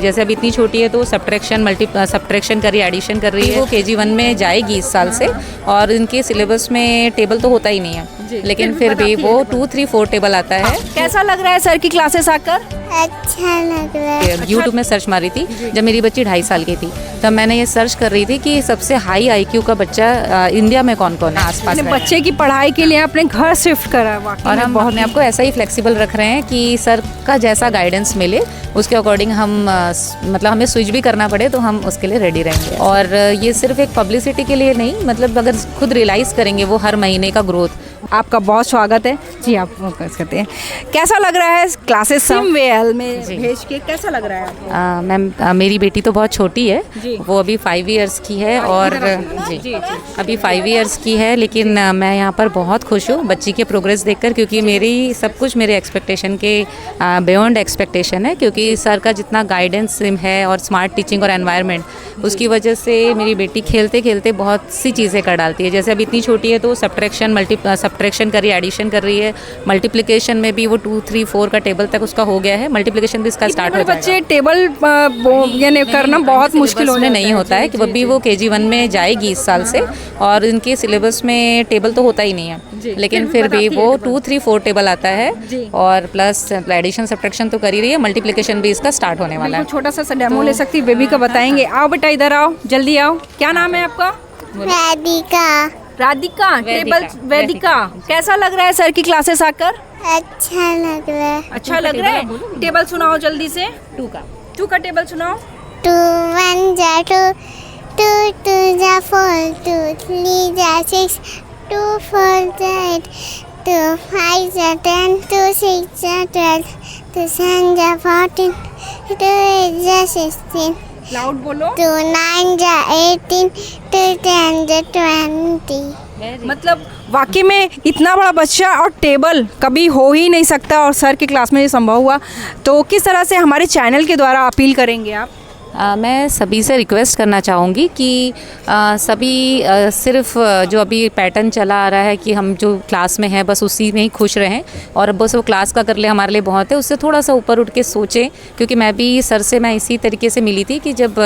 जैसे अब इतनी छोटी है तो सब्ट्रैक्शन कर रही है, एडिशन कर रही है। वो KG 1 में जाएगी इस साल से, और इनके सिलेबस में टेबल तो होता ही नहीं है, लेकिन फिर भी वो 2, 3, 4 टेबल आता है। कैसा लग रहा है सर की क्लासेस आकर? अच्छा लग रहा है। यूट्यूब में सर्च मारी थी जब मेरी बच्ची 2.5 साल की थी, तब मैंने ये सर्च कर रही थी कि सबसे हाई IQ का बच्चा इंडिया में कौन कौन है आसपास अपने बच्चे की पढ़ाई के लिए अपने घर शिफ्ट करा, और हम अपने आप को ऐसा ही फ्लेक्सिबल रख रहे हैं कि सर का जैसा गाइडेंस मिले उसके अकॉर्डिंग हम मतलब हमें स्विच भी करना पड़े तो हम उसके लिए रेडी रहेंगे। और ये सिर्फ एक पब्लिसिटी के लिए नहीं, मतलब अगर खुद रियलाइज़ करेंगे वो हर महीने का ग्रोथ। आपका बहुत स्वागत है जी, आप फोकस करते हैं। कैसा लग रहा है क्लासेस सिमवेल में भेज के, कैसा लग रहा है आपको? मैम मेरी बेटी तो बहुत छोटी है, जी। वो अभी 5 इयर्स की है, और जी अभी 5 इयर्स की है, लेकिन मैं यहाँ पर बहुत खुश हूँ बच्ची के प्रोग्रेस देखकर, क्योंकि मेरी सब कुछ मेरे एक्सपेक्टेशन के बियॉन्ड एक्सपेक्टेशन है, क्योंकि सर का जितना गाइडेंस है और स्मार्ट टीचिंग और एनवायरनमेंट, उसकी वजह से मेरी बेटी खेलते खेलते बहुत सी चीज़ें कर डालती है। जैसे अब इतनी छोटी है तो सब्ट्रैक्शन कर रही है, एडिशन कर रही है, मल्टीप्लिकेशन में भी वो 2, 3, 4 का टेबल तक उसका हो गया है, मल्टीप्लिकेशन भी इसका स्टार्ट हो जाएगा। बच्चे टेबल यानी करना बहुत मुश्किल होने नहीं होता है कि अभी वो KG 1 में जाएगी इस साल से, और इनके सिलेबस में टेबल तो होता ही नहीं है, लेकिन फिर भी वो 2, 3, 4 टेबल आता है, और प्लस एडिशन सब्ट्रैक्शन तो कर ही रही है, मल्टीप्लिकेशन भी इसका स्टार्ट होने वाला है। छोटा सा डेमो ले सकती है, बेबी का बताएंगे। आओ बेटा इधर आओ, जल्दी आओ। क्या नाम है आपका? राधिका। टेबल वेदिका। कैसा लग रहा है सर की क्लासेस आकर? अच्छा लग रहा है। अच्छा लग रहा है। टेबल सुनाओ जल्दी से। 2 का टेबल सुनाओ। 2, 1 जा 2, 2, 2 जा 4, 2, 3 जा 6, 2, 4 जा 8, 2, 5 जा 10, 2, 6 जा 12, 2, 7 जा 14, 2, 8 जा 16, लाउड बोलो। 2, 9 जा 18, 2, 10 जा 20। मतलब वाकई में इतना बड़ा बच्चा और टेबल कभी हो ही नहीं सकता, और सर की क्लास में ये संभव हुआ। तो किस तरह से हमारे चैनल के द्वारा अपील करेंगे आप? मैं सभी से रिक्वेस्ट करना चाहूँगी कि सभी सिर्फ जो अभी पैटर्न चला आ रहा है कि हम जो क्लास में हैं बस उसी में ही खुश रहें, और बस वो क्लास का कर ले हमारे लिए बहुत है, उससे थोड़ा सा ऊपर उठ के सोचें। क्योंकि मैं भी सर से मैं इसी तरीके से मिली थी कि जब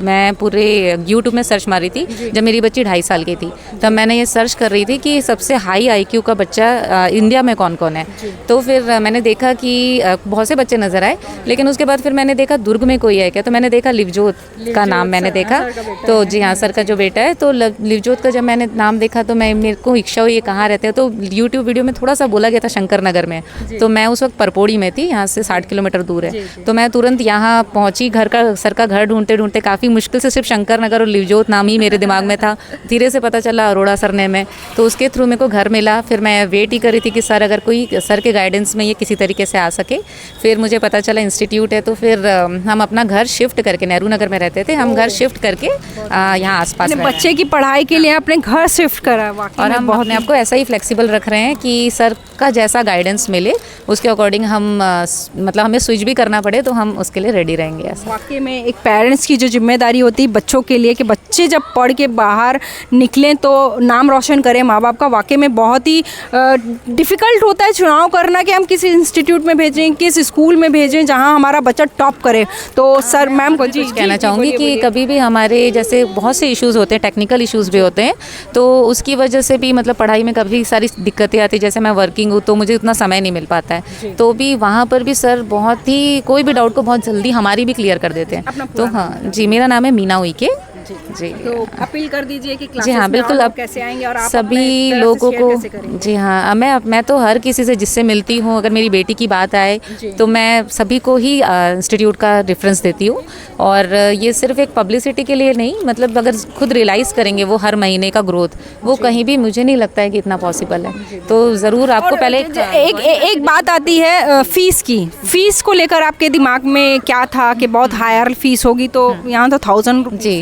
मैं पूरे यूट्यूब में सर्च मारी थी जब मेरी बच्ची 2.5 साल की थी, तब मैंने ये सर्च कर रही थी कि सबसे हाई IQ का बच्चा इंडिया में कौन कौन है। तो फिर मैंने देखा कि बहुत से बच्चे नज़र आए, लेकिन उसके बाद फिर मैंने देखा दुर्ग में कोई है क्या, तो मैंने देखा लिवजोत का नाम मैंने देखा, तो जी हाँ सर का जो बेटा है, तो लिवजोत का जब मैंने नाम देखा तो मेरे को इच्छा हुई ये कहाँ रहते हैं, तो यूट्यूब वीडियो में थोड़ा सा बोला गया था शंकर नगर में, तो मैं उस वक्त परपोड़ी में थी, यहाँ से 60 किलोमीटर दूर है, तो मैं तुरंत यहाँ पहुँची। सर का घर ढूंढते ढूंढते काफ़ी मुश्किल से सिर्फ शंकर नगर और लिवजोत नाम ही मेरे दिमाग में था, धीरे से पता चला अरोड़ा सरनेम में, तो उसके थ्रू मेरे को घर मिला। फिर मैं वेट ही कर रही थी कि सर अगर कोई सर के गाइडेंस में ये किसी तरीके से आ सके। फिर मुझे पता चला इंस्टीट्यूट है, तो फिर हम अपना घर शिफ्ट करके, नेहरू नगर में रहते थे, हम घर शिफ्ट करके यहाँ आसपास बच्चे की पढ़ाई के लिए अपने घर शिफ्ट करा, और हम अपने आप को ऐसा ही फ्लेक्सिबल रख रहे हैं कि सर का जैसा गाइडेंस मिले उसके अकॉर्डिंग हम मतलब हमें स्विच भी करना पड़े तो हम उसके लिए रेडी रहेंगे। वाकई में एक पेरेंट्स की जो जिम्मेदारी होती है बच्चों के लिए कि बच्चे जब पढ़ के बाहर निकलें तो नाम रोशन करें माँ बाप का, वाकई में बहुत ही डिफ़िकल्ट होता है चुनाव करना कि हम किस इंस्टीट्यूट में भेजें, किस स्कूल में भेजें जहाँ हमारा बच्चा टॉप करे। तो सर मैम को कुछ कहना चाहूँगी कि कभी भी हमारे जैसे बहुत से इश्यूज़ होते हैं, टेक्निकल इश्यूज़ भी होते हैं, तो उसकी वजह से भी मतलब पढ़ाई में काफ़ी सारी दिक्कतें आती है। जैसे मैं वर्किंग हूँ तो मुझे उतना समय नहीं मिल पाता है, तो भी वहाँ पर भी सर बहुत ही कोई भी डाउट को बहुत जल्दी हमारी भी क्लियर कर देते हैं। तो हाँ जी, मेरा नाम है मीना उइके जी। तो अपील कर दीजिए कि जी हाँ बिल्कुल, अब कैसे आएंगे और आप सभी लोगों को जी हाँ मैं तो हर किसी से जिससे मिलती हूँ, अगर मेरी बेटी की बात आए तो मैं सभी को ही इंस्टीट्यूट का रेफरेंस देती हूँ। और ये सिर्फ एक पब्लिसिटी के लिए नहीं, मतलब अगर खुद रियलाइज़ करेंगे वो हर महीने का ग्रोथ, वो कहीं भी मुझे नहीं लगता है कि इतना पॉसिबल है। तो ज़रूर आपको पहले एक बात आती है फीस की। फीस को लेकर आपके दिमाग में क्या था कि बहुत हायर फीस होगी, तो यहाँ तो 1000 जी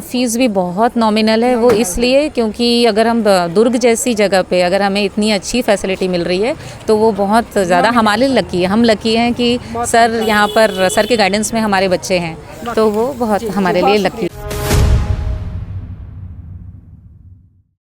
फ़ीस भी बहुत नॉमिनल है। वो इसलिए क्योंकि अगर हम दुर्ग जैसी जगह पे अगर हमें इतनी अच्छी फैसिलिटी मिल रही है तो वो बहुत ज़्यादा हमारे लिए लकी है। हम लकी हैं कि सर यहाँ पर सर के गाइडेंस में हमारे बच्चे हैं, तो वो बहुत हमारे लिए लकी